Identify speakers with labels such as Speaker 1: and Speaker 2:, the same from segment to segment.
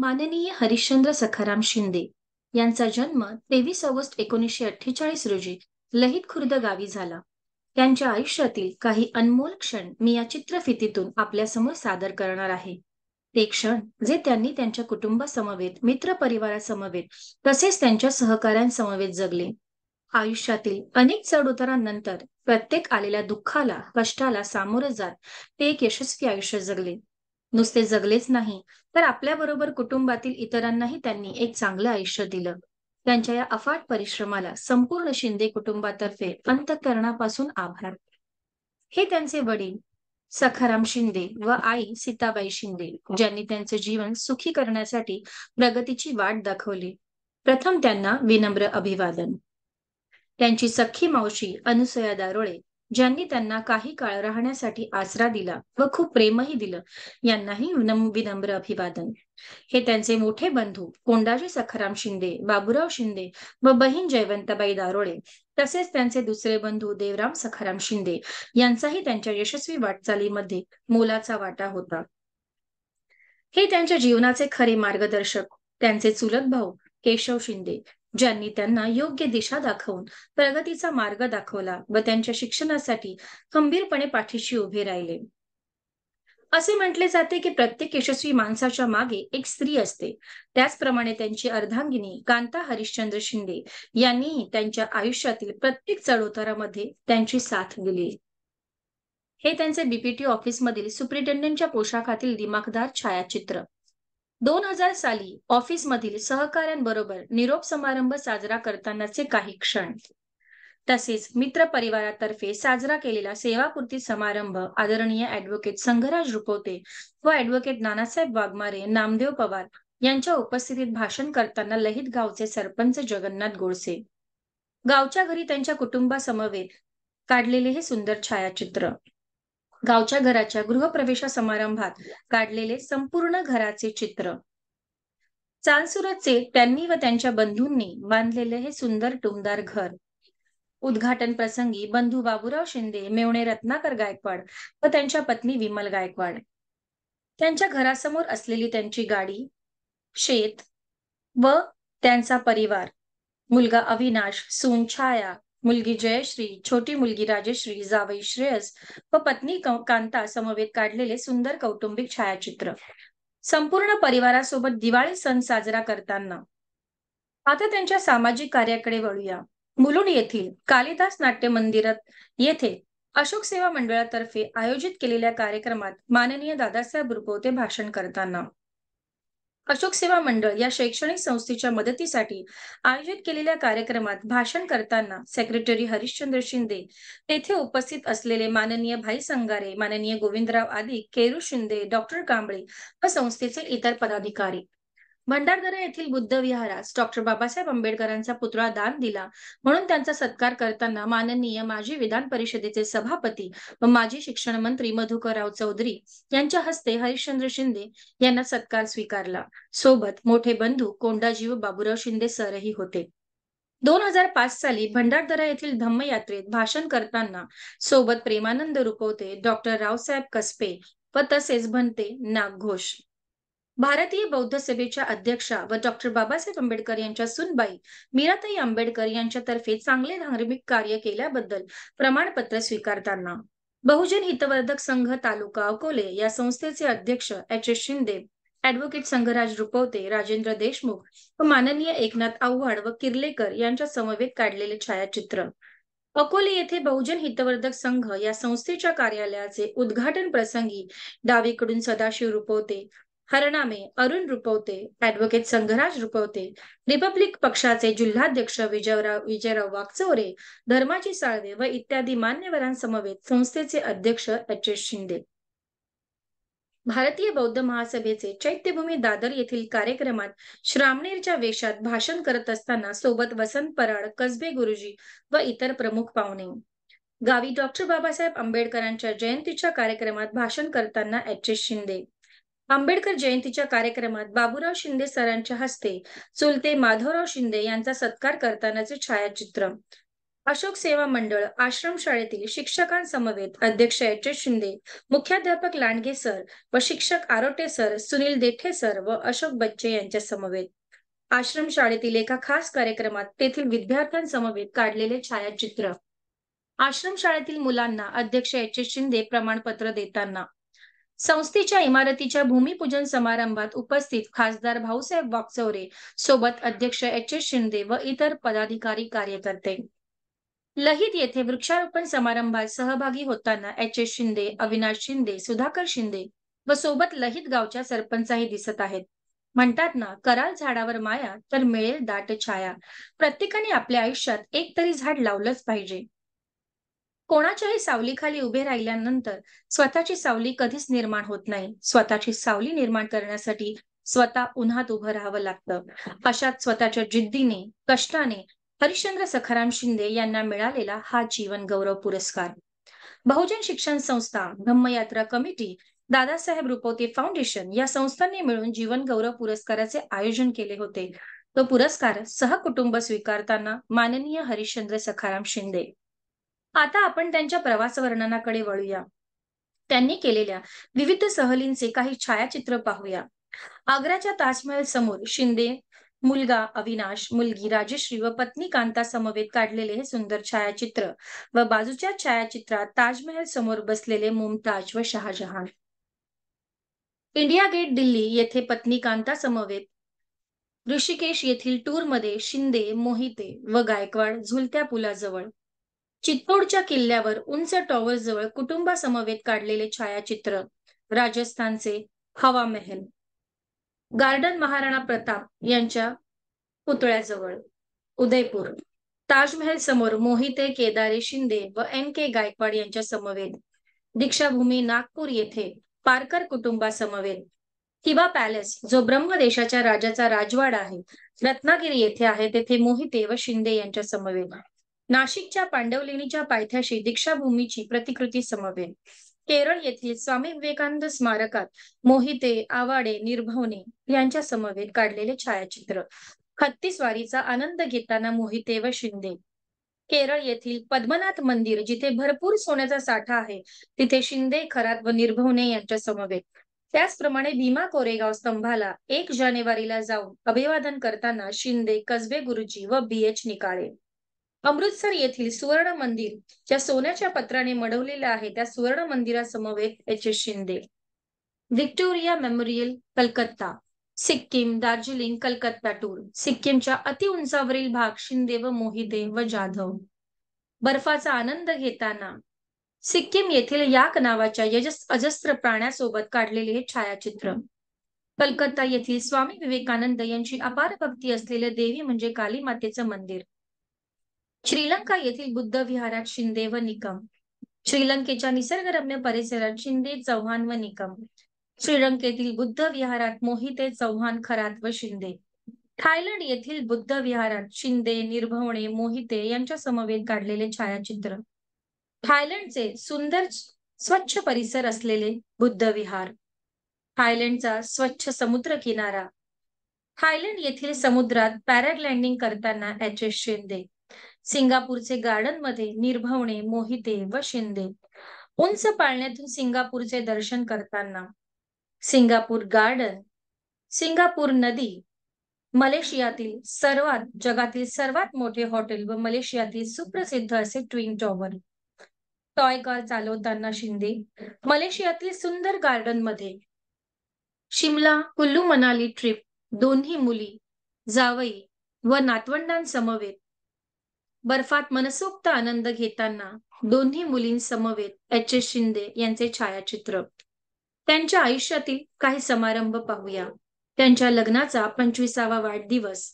Speaker 1: माननीय हरिश्चंद्र सखाराम शिंदे यांचा जन्म 23 ऑगस्ट 1948 रोजी लहित खुर्द गावी झाला. त्यांच्या आयुष्यातील काही अनमोल क्षण मी या चित्रफितीतून आपल्यासमोर सादर करणार आहे. ते क्षण जे त्यांनी त्यांच्या कुटुंबासमवेत, मित्रपरिवारासमवेत तसेच त्यांच्या सहकाऱ्यांसमवेत जगले. आयुष्यातील अनेक चढ-उतारांनंतर प्रत्येक आलेल्या दुःखाला, कष्टाला सामोरं जात ते एक यशस्वी आयुष्य जगले. नुसते जगलेच नाही, तर आपल्याबरोबर कुटुंबातील इतरांनाही त्यांनी एक चांगलं आयुष्य दिलं. त्यांच्या या अफाट परिश्रमाला संपूर्ण शिंदे कुटुंबातर्फे अंतःकरणापासून आभार. हे त्यांचे वडील सखाराम शिंदे व आई सीताबाई शिंदे, ज्यांनी त्यांचे जीवन सुखी करण्यासाठी प्रगतीची वाट दाखवली. प्रथम त्यांना विनम्र अभिवादन. त्यांची सख्खी मावशी अनुसया दारोळे, ज्यांनी त्यांना काही काळ राहण्यासाठी आसरा दिला व खूप प्रेमही दिलं, यांनाही विनम्र अभिवादन. हे त्यांचे मोठे बंधू कोंडाजी सखाराम शिंदे, बाबूराव शिंदे व बहीण जयवंताबाई दारोळे, तसेच त्यांचे दुसरे बंधू देवराम सखाराम शिंदे, यांचाही त्यांच्या यशस्वी वाटचालीमध्ये मोलाचा वाटा होता. हे त्यांच्या जीवनाचे खरे मार्गदर्शक त्यांचे चुलत भाऊ केशव शिंदे, ज्यांनी त्यांना योग्य दिशा दाखवून प्रगतीचा मार्ग दाखवला व त्यांच्या शिक्षणासाठी खंबीरपणे पाठीशी उभे राहिले. असे म्हटले जाते की प्रत्येक यशस्वी माणसाच्या मागे एक स्त्री असते. त्याचप्रमाणे त्यांची अर्धांगिनी कांता हरिश्चंद्र शिंदे यांनीही त्यांच्या आयुष्यातील प्रत्येक चढउतारामध्ये त्यांची साथ दिली. हे त्यांचे बीपीटी ऑफिसमधील सुपरिटेंडंटच्या पोशाखातील दिमाखदार छायाचित्र. 2000 साली ऑफिसमधील सहकाऱ्यांबरोबर निरोप समारंभ साजरा करतानाचे काही क्षण. तसेच मित्र परिवारातर्फे साजरा केलेला सेवापूर्ती समारंभ आदरणीय ॲडव्होकेट संघराज रुपवते व ॲडव्होकेट नानासाहेब वाघमारे, नामदेव पवार यांच्या उपस्थितीत भाषण करताना लहित गावचे सरपंच जगन्नाथ गोडसे. गावच्या घरी त्यांच्या कुटुंबासमवेत काढलेले हे सुंदर छायाचित्र. गावच्या घराच्या गृहप्रवेश समारंभात काढलेले संपूर्ण घराचे चित्र. चांदसुरतचे त्यांनी व त्यांच्या बंधूंनी बांधलेले हे सुंदर टुमदार घर. उद्घाटन प्रसंगी बंधू बाबूराव शिंदे, मेवणे रत्नाकर गायकवाड व त्यांच्या पत्नी विमल गायकवाड. त्यांच्या घरासमोर असलेली त्यांची गाडी, शेत व त्यांचा परिवार. मुलगा अविनाश, सून छाया, मुलगी जयश्री, छोटी मुलगी राजश्री, जावई श्रेयस व पत्नी कांता समवेत काढलेले सुंदर कौटुंबिक छायाचित्र. संपूर्ण परिवारासोबत दिवाळी सण साजरा करताना. आता त्यांच्या सामाजिक कार्याकडे वळूया. मुलुंड येथील कालिदास नाट्य मंदिरात येथे अशोक सेवा मंडळातर्फे आयोजित केलेल्या कार्यक्रमात माननीय दादासाहेब रुपवते भाषण करताना. अशोक सेवा मंडळ या शैक्षणिक संस्थेच्या मदतीसाठी आयोजित केलेल्या कार्यक्रमात भाषण करताना सेक्रेटरी हरिश्चंद्र शिंदे, तेथे उपस्थित असलेले माननीय भाई संगारे, माननीय गोविंदराव आदी, केरू शिंदे, डॉक्टर कांबळे व संस्थेचे इतर पदाधिकारी. भंडारदरा येथील बुद्ध विहारास डॉक्टर बाबासाहेब आंबेडकरांचा पुतळा दान दिला म्हणून त्यांचा सत्कार करताना माननीय माजी विधान परिषदेचे सभापती व माजी शिक्षण मंत्री मधुकरराव चौधरी यांच्या हस्ते हरिश्चंद्र शिंदे यांना सत्कार स्वीकारला. सोबत मोठे बंधू कोंडाजी व बाबूराव शिंदे सरही होते. 2005 साली भंडारदरा येथील धम्मयात्रेत भाषण करताना सोबत प्रेमानंद रुपवते, डॉक्टर रावसाहेब कसपे व तसेच भंते नागघोष. भारतीय बौद्ध सभेच्या अध्यक्षा व डॉक्टर बाबासाहेब आंबेडकर यांच्या सूनबाई मीराताई आंबेडकर यांच्यातर्फे चांगले धार्मिक कार्य केल्याबद्दल प्रमाणपत्र स्वीकारताना. बहुजन हितवर्धक संघ तालुका अकोले या संस्थेचे अध्यक्ष एच.एस. शिंदे, ॲडव्होकेट संघराज रुपवते, राजेंद्र देशमुख व माननीय एकनाथ आव्हाड व किर्लेकर यांच्या समवेत काढलेले छायाचित्र. अकोले येथे बहुजन हितवर्धक संघ या संस्थेच्या कार्यालयाचे उद्घाटन प्रसंगी डावीकडून सदाशिव रुपवते, हरनामे अरुण रुपवते, ॲडव्होकेट संघराज रुपवते, रिपब्लिक पक्षाचे जिल्हाध्यक्ष विजयराव वाकचौरे, धर्माजी साळवे व इत्यादी मान्यवरांसमवेत संस्थेचे अध्यक्ष एच.एस. शिंदे. भारतीय बौद्ध महासभेचे चैत्यभूमी दादर येथील कार्यक्रमात श्रामणेरच्या वेशात भाषण करत असताना सोबत वसंत पराड, कसबे गुरुजी व इतर प्रमुख पाहुणे. गावी डॉक्टर बाबासाहेब आंबेडकरांच्या जयंतीच्या कार्यक्रमात भाषण करताना एच.एस. शिंदे. आंबेडकर जयंतीच्या कार्यक्रमात बाबूराव शिंदे सरांच्या हस्ते चुलते माधवराव शिंदे यांचा सत्कार करतानाचे छायाचित्र. अशोक सेवा मंडळ आश्रमशाळेतील शिक्षकांसमवेत अध्यक्ष एच. एस. शिंदे, मुख्याध्यापक लांडगे सर व शिक्षक आरोटे सर, सुनील देठे सर व अशोक बच्चे यांच्या समवेत आश्रमशाळेतील एका खास कार्यक्रमात तेथील विद्यार्थ्यांसमवेत काढलेले छायाचित्र. आश्रमशाळेतील मुलांना अध्यक्ष एच. एस. शिंदे प्रमाणपत्र देताना. संस्थेच्या इमारतीच्या भूमिपूजन समारंभात उपस्थित खासदार भाऊसाहेब वाकचौरे सोबत अध्यक्ष एच. एस. शिंदे व इतर पदाधिकारी कार्यकर्ते. लहित येथे वृक्षारोपण समारंभात सहभागी होताना एच. एस. शिंदे, अविनाश शिंदे, सुधाकर शिंदे व सोबत लहित गावच्या सरपंचाही दिसत आहेत. म्हणतात ना, कराल झाडावर माया तर मिळेल दाट छाया. प्रत्येकाने आपल्या आयुष्यात एक तरी झाड लावलंच पाहिजे. कोणाच्याही सावलीखाली उभे राहिल्यानंतर स्वतःची सावली कधीच निर्माण होत नाही. स्वतःची सावली निर्माण करण्यासाठी स्वतः उन्हात उभं राहावं लागतं. अशात स्वतःच्या जिद्दीने, कष्टाने हरिश्चंद्र सखाराम शिंदे यांना मिळालेला हा जीवन गौरव पुरस्कार. बहुजन शिक्षण संस्था, धम्मयात्रा कमिटी, दादासाहेब रुपवते फाउंडेशन या संस्थांनी मिळून जीवन गौरव पुरस्काराचे आयोजन केले होते. तो पुरस्कार सहकुटुंब स्वीकारताना माननीय हरिश्चंद्र सखाराम शिंदे. आता आपण त्यांच्या प्रवास वर्णनाकडे वळूया. त्यांनी केलेल्या विविध सहलींचे काही छायाचित्र पाहूया. आग्र्याच्या ताजमहल समोर शिंदे, मुलगा अविनाश, मुलगी राजश्री व पत्नी कांता समवेत काढलेले हे सुंदर छायाचित्र व बाजूच्या छायाचित्रात ताजमहल समोर बसलेले मुमताज व शहाजहान. इंडिया गेट दिल्ली येथे पत्नी कांता समवेत ऋषिकेश येथील टूरमध्ये शिंदे, मोहिते व गायकवाड झुलत्या पुलाजवळ. चित्तोडच्या किल्ल्यावर उंच टॉवरजवळ कुटुंबासमवेत काढलेले छायाचित्र. राजस्थानचे हवा महल. गार्डन महाराणा प्रताप यांच्या पुतळ्याजवळ. उदयपूर. ताजमहल समोर मोहिते, केदारे शिंदे व एम. के. गायकवाड यांच्या समवेत. दीक्षाभूमी नागपूर येथे पारकर कुटुंबासमवेत. हिबा पॅलेस, जो ब्रह्मदेशाच्या राजाचा राजवाडा आहे, रत्नागिरी येथे आहे, तेथे मोहिते व शिंदे यांच्या समवेत. नाशिकच्या पांडवलेणीच्या पायथ्याशी दीक्षाभूमीची प्रतिकृती समवेत. केरळ येथील स्वामी विवेकानंद स्मारकात मोहिते, आवाडे, निर्भवने यांच्या समवेत काढलेले छायाचित्र. खत्तीसवारीचा आनंद घेताना मोहिते व शिंदे. केरळ येथील पद्मनाथ मंदिर, जिथे भरपूर सोन्याचा साठा आहे, तिथे शिंदे, खरात व निर्भवने यांच्या समवेत. त्याचप्रमाणे भीमा कोरेगाव स्तंभाला 1 जानेवारीला जाऊन अभिवादन करताना शिंदे, कसबे गुरुजी व बी. एच. निकाळे. अमृतसर येथील सुवर्ण मंदिर, ज्या सोन्याच्या पत्राने मढवलेलं आहे, त्या सुवर्ण मंदिरासमवेत H. S. Shinde. Victoria Memorial, Calcutta. Sikkim, Darjeeling, Calcutta tour. सिक्कीमच्या अतिउंचावरील भाग शिंदे व मोहिते व जाधव. बर्फाचा आनंद घेताना सिक्कीम येथील याक नावाच्या अजस्त्र प्राण्यासोबत काढलेले हे छायाचित्र. कलकत्ता येथील स्वामी विवेकानंद यांची अपार भक्ती असलेले देवी म्हणजे काली मातेचं मंदिर. श्रीलंका येथील बुद्ध विहारात शिंदे व निकम. श्रीलंकेच्या निसर्गरम्य परिसरात शिंदे, चव्हाण व निकम. श्रीलंकेतील बुद्ध विहारात मोहिते, चव्हाण, खरात व शिंदे. थायलंड येथील बुद्ध विहारात शिंदे, निर्भवणे, मोहिते यांच्या समवेत काढलेले छायाचित्र. थायलंडचे सुंदर स्वच्छ परिसर असलेले बुद्ध विहार. थायलंडचा स्वच्छ समुद्र किनारा. थायलंड येथील समुद्रात पॅराग्लायडिंग करताना एच. एस. शिंदे. सिंगापूरचे गार्डनमध्ये निर्भवणे, मोहिते व शिंदे. उंच पाळण्यातून सिंगापूरचे दर्शन करताना. Singapore garden. सिंगापूर नदी. मलेशियातील जगातील सर्वात मोठे हॉटेल व मलेशियातील सुप्रसिद्ध असे ट्विन टॉवर. टॉय कार चालवताना शिंदे. मलेशियातील सुंदर गार्डन मध्ये. शिमला, कुल्लू मनाली ट्रिप. दोन्ही मुली, जावई व नातवंडांसमवेत. बर्फात मनसोक्त आनंद घेताना दोन्ही मुलींसमवेत एच. एस. शिंदे यांचे छायाचित्र. त्यांच्या आयुष्यातील काही समारंभ पाहूया. त्यांच्या लग्नाचा 25वा वाढदिवस.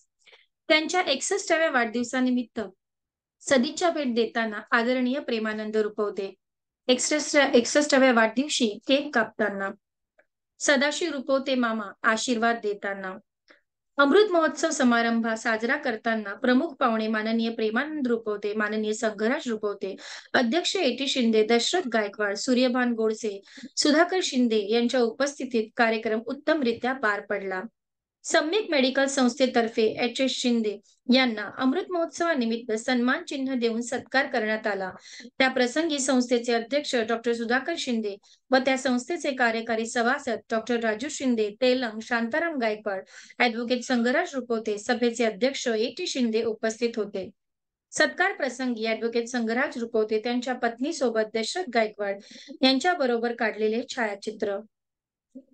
Speaker 1: त्यांच्या 61व्या वाढदिवसानिमित्त सदिच्छा भेट देताना आदरणीय प्रेमानंद रुपवते. 61व्या वाढदिवशी केक कापताना. सदाशिव रुपवते मामा आशीर्वाद देताना. अमृत महोत्सव समारंभ साजरा करताना प्रमुख पाहुणे माननीय प्रेमानंद रुपवते, माननीय संघराज रुपवते, अध्यक्ष ए.टी. शिंदे, दशरथ गायकवाड, सूर्यभान गोडसे, सुधाकर शिंदे यांच्या उपस्थितीत कार्यक्रम उत्तमरित्या पार पडला. सम्यक मेडिकल संस्थेतर्फे एच.एस. शिंदे यांना अमृत महोत्सवानिमित्त सन्मान चिन्ह देऊन सत्कार करण्यात आला. त्या प्रसंगी संस्थेचे अध्यक्ष डॉक्टर सुधाकर शिंदे व त्या संस्थेचे कार्यकारी सभासद डॉक्टर राजू शिंदे, तेलंग, शांताराम गायकवाड, ॲडव्होकेट संगराज रुपवते, सभेचे अध्यक्ष ए.टी. शिंदे उपस्थित होते. सत्कार प्रसंगी ॲडव्होकेट संगराज रुपवते त्यांच्या पत्नीसोबत दशरथ गायकवाड यांच्याबरोबर काढलेले छायाचित्र,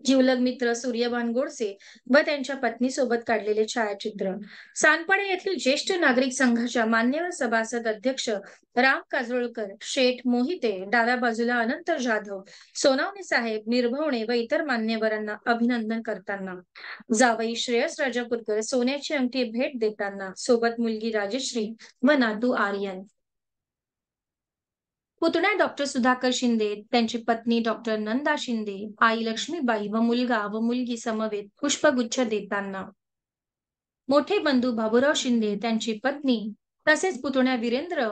Speaker 1: जिवलग मित्र सूर्यभान गोडसे व त्यांच्या पत्नीसोबत काढलेले छायाचित्र, सानपाडे येथील ज्येष्ठ नागरिक संघाच्या मान्यवर सभासद अध्यक्ष राम काजोळकर, शेठ मोहिते, डाव्या बाजूला अनंत जाधव, सोनावणे साहेब, निर्भवणे व इतर मान्यवरांना अभिनंदन करताना, जावई श्रेयस राजापूरकर सोन्याची अंगठी भेट देताना, सोबत मुलगी राजश्री व नातू आर्यन. पुतण्या डॉक्टर सुधाकर शिंदे, त्यांची पत्नी डॉक्टर नंदा शिंदे, आई लक्ष्मीबाई व मुलगा व मुलगी समवेत पुष्पगुच्छ देताना, मोठे बंधू बाबूराव शिंदे, त्यांची पत्नी तसेच पुतण्या वीरेंद्र,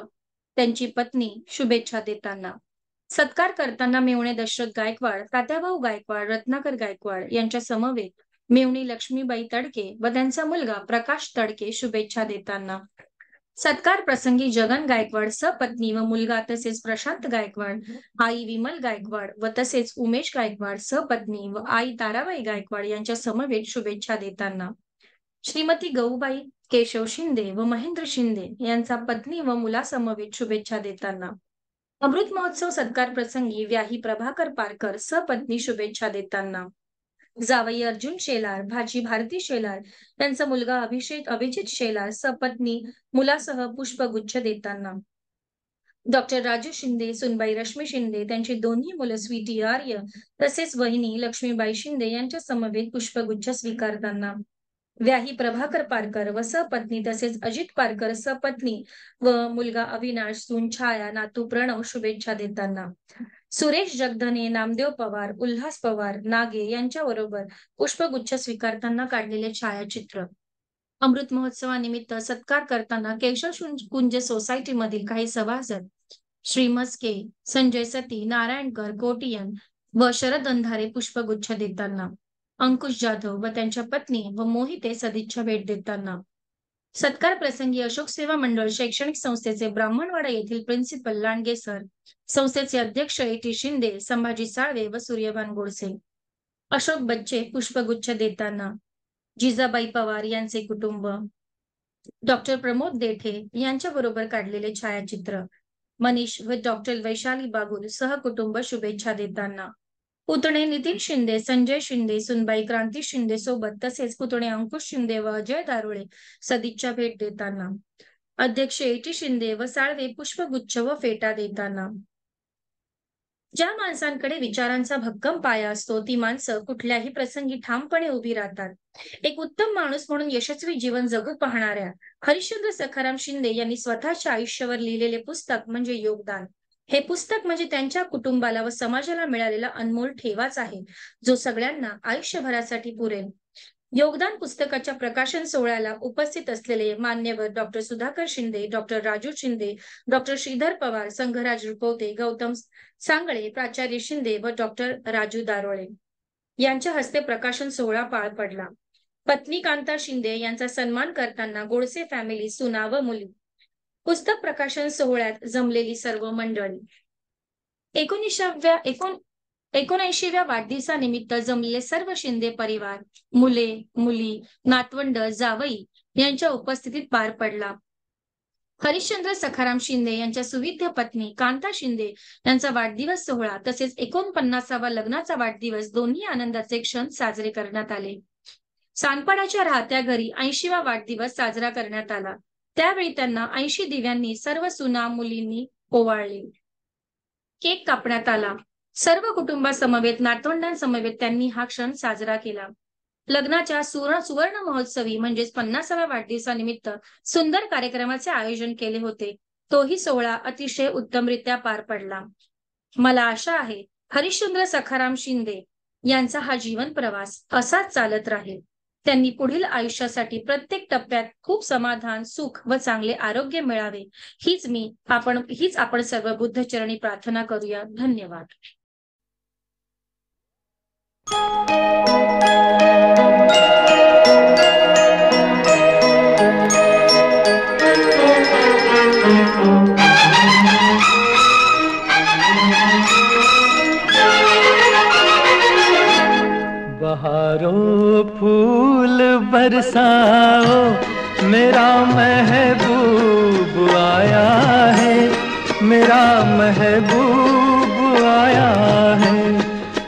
Speaker 1: त्यांची पत्नी शुभेच्छा देताना, सत्कार करताना मेवणे दशरथ गायकवाड, तात्याभाऊ गायकवाड, रत्नाकर गायकवाड यांच्या समवेत मेवणी लक्ष्मीबाई तडके व त्यांचा मुलगा प्रकाश तडके शुभेच्छा देताना, सत्कार प्रसंगी जगन गायकवाड सपत्नी व मुलगा तसेच प्रशांत गायकवाड, आई विमल गायकवाड व तसेच उमेश गायकवाड सपत्नी व आई ताराबाई गायकवाड यांच्या समवेत शुभेच्छा देताना, श्रीमती गौबाई केशव शिंदे व महेंद्र शिंदे यांचा पत्नी व मुलासमवेत शुभेच्छा देताना, अमृत महोत्सव सत्कार प्रसंगी व्याही प्रभाकर पारकर सपत्नी शुभेच्छा देताना, जावई अर्जुन शेलार, भाची भारती शेलार, त्यांचा मुलगा अभिजित शेलार सपत्नी मुलासह पुष्पगुच्छ देताना, डॉक्टर राजू शिंदे, सुनबाई रश्मी शिंदे, त्यांची दोन्ही मुलं स्वीटी आर्य तसेच वहिनी लक्ष्मीबाई शिंदे यांच्या समवेत पुष्पगुच्छ स्वीकारताना, व्याही प्रभाकर पारकर व सपत्नी तसेच अजित पारकर सपत्नी व मुलगा अविनाश, सून छाया, नातू प्रणव शुभेच्छा देताना, सुरेश जगधने, नामदेव पवार, उल्हास पवार, नागे यांच्याबरोबर पुष्पगुच्छ स्वीकारताना काढलेले छायाचित्र, अमृत महोत्सवानिमित्त सत्कार करताना केशव कुंज सोसायटीमधील काही सभासद श्री मस्के, संजय सती, नारायणकर, कोटियन व शरद अंधारे पुष्पगुच्छ देताना, अंकुश जाधव व त्यांच्या पत्नी व मोहिते सदिच्छा भेट देताना, सत्कार प्रसंगी अशोक सेवा मंडळ शैक्षणिक संस्थेचे ब्राह्मणवाडा येथील प्रिन्सिपल लांडगे सर, संस्थेचे अध्यक्ष ए.टी. शिंदे, संभाजी साळवे व सूर्यभान गोडसे, अशोक बच्चे पुष्पगुच्छ देताना, जिजाबाई पवार यांचे कुटुंब, डॉक्टर प्रमोद देठे यांच्याबरोबर काढलेले छायाचित्र, मनीष व डॉक्टर वैशाली बागुल सहकुटुंब शुभेच्छा देताना, पुतणे नितीन शिंदे, संजय शिंदे, सुनबाई क्रांती शिंदे सोबत तसेच पुतणे अंकुश शिंदे व अजय दारुळे सदिच्छा भेट देताना, अध्यक्ष ए.टी. शिंदे व साळवे पुष्पगुच्छ व फेटा देताना, ज्या माणसांकडे विचारांचा भक्कम पाया असतो ती माणसं कुठल्याही प्रसंगी ठामपणे उभी राहतात. एक उत्तम माणूस म्हणून यशस्वी जीवन जगू पाहणाऱ्या हरिश्चंद्र सखाराम शिंदे यांनी स्वतःच्या आयुष्यावर लिहिलेले पुस्तक म्हणजे योगदान. हे पुस्तक म्हणजे त्यांच्या कुटुंबाला व समाजाला मिळालेला अनमोल ठेवाच आहे, जो सगळ्यांना आयुष्यभरासाठी पुरेल. योगदान पुस्तकाच्या प्रकाशन सोहळ्याला उपस्थित असलेले मान्यवर doctor Sudhakar Shinde, doctor Raju Shinde, doctor Shridhar Pawar, Sangharaj Rupwate, Gautam Sangle, प्राचार्य शिंदे व डॉक्टर राजू दारोळे यांच्या हस्ते प्रकाशन सोहळा पार पडला. पत्नी कांता शिंदे यांचा सन्मान करताना गोडसे फॅमिली, सुना व मुली, पुस्तक प्रकाशन सोहळ्यात जमलेली सर्व मंडळी, 79व्या वाढदिवसानिमित्त जमलेले सर्व शिंदे परिवार, मुले, मुली, नातवंड, जावई यांच्या उपस्थितीत पार पडला. हरिश्चंद्र सखाराम शिंदे यांच्या सुविद्य पत्नी कांता शिंदे यांचा वाढदिवस सोहळा तसेच 49वा लग्नाचा वाढदिवस दोन्ही आनंदाचे क्षण साजरे करण्यात आले. सानपाडाच्या राहत्या घरी 80वा वाढदिवस साजरा करण्यात आला. त्यावेळी त्यांना 80 दिव्यांनी सर्व सुना मुलींनी ओवाळले. केक कापण्यात आला. सर्व कुटुंबासमवेत नातवंडांसमवेत त्यांनी हा क्षण साजरा केला. लग्नाच्या सुवर्ण महोत्सवी म्हणजेच 50व्या वाढदिवसानिमित्त सुंदर कार्यक्रमाचे आयोजन केले होते. तोही सोहळा अतिशय उत्तमरित्या पार पडला. मला आशा आहे हरिश्चंद्र सखाराम शिंदे यांचा हा जीवन प्रवास असाच चालत राहील. त्यांनी पुढील आयुष्यासाठी प्रत्येक टप्प्यात खूप समाधान, सुख व चांगले आरोग्य मिळावे हीच आपण सर्व बुद्धचरणी प्रार्थना करूया. धन्यवाद.
Speaker 2: बहारों फूल बरसाओ, मेरा महबूब आया है, मेरा महबूब आया है।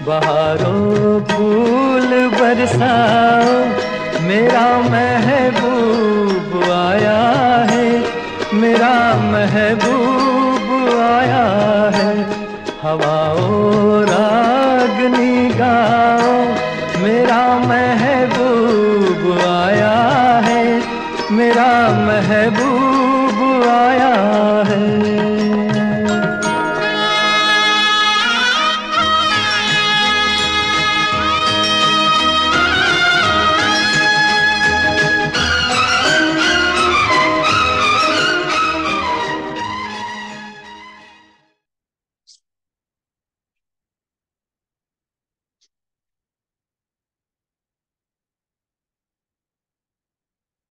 Speaker 2: बहारों फूल बरसाओ, मेरा महबूब आया है, मेरा महबूब आया है। हवाओं